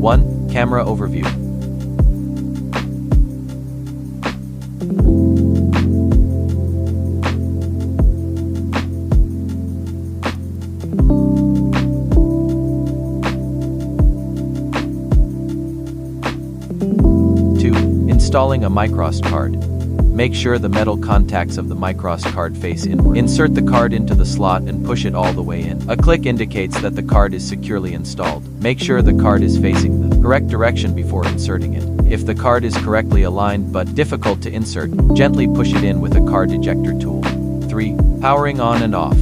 1. Camera overview. Installing a microSD card. Make sure the metal contacts of the microSD card face inward. Insert the card into the slot and push it all the way in. A click indicates that the card is securely installed. Make sure the card is facing the correct direction before inserting it. If the card is correctly aligned but difficult to insert, gently push it in with a card ejector tool. 3. Powering on and off.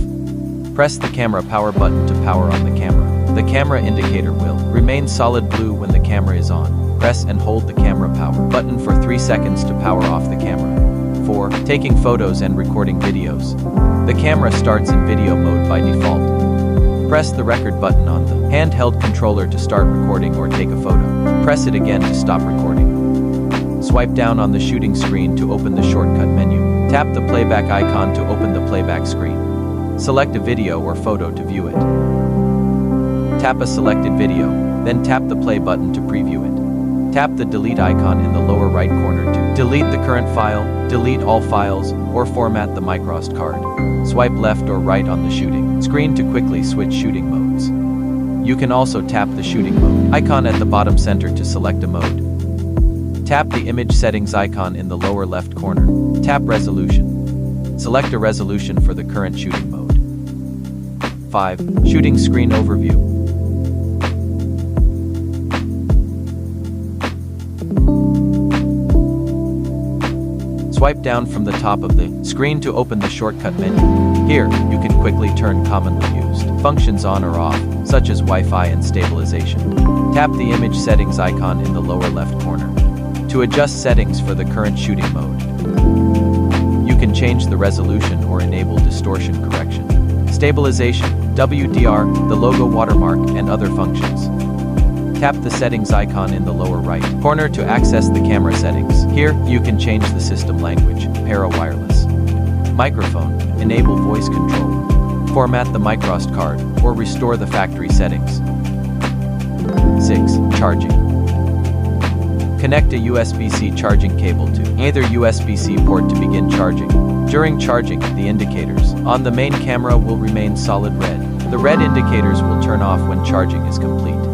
Press the camera power button to power on the camera. The camera indicator will remain solid blue when the camera is on. Press and hold the camera power button for 3 seconds to power off the camera. 4. Taking photos and recording videos. The camera starts in video mode by default. Press the record button on the handheld controller to start recording or take a photo. Press it again to stop recording. Swipe down on the shooting screen to open the shortcut menu. Tap the playback icon to open the playback screen. Select a video or photo to view it. Tap a selected video, then tap the play button to preview it. Tap the delete icon in the lower right corner to delete the current file, delete all files, or format the microSD card. Swipe left or right on the shooting screen to quickly switch shooting modes. You can also tap the shooting mode icon at the bottom center to select a mode. Tap the image settings icon in the lower left corner. Tap resolution. Select a resolution for the current shooting mode. 5. Shooting screen overview. Swipe down from the top of the screen to open the shortcut menu. Here, you can quickly turn commonly used functions on or off, such as Wi-Fi and stabilization. Tap the image settings icon in the lower left corner to adjust settings for the current shooting mode. You can change the resolution or enable distortion correction, stabilization, WDR, the logo watermark, and other functions. Tap the settings icon in the lower right corner to access the camera settings. Here, you can change the system language, para wireless. Microphone, enable voice control. Format the microSD card, or restore the factory settings. 6. Charging. Connect a USB-C charging cable to either USB-C port to begin charging. During charging, the indicators on the main camera will remain solid red. The red indicators will turn off when charging is complete.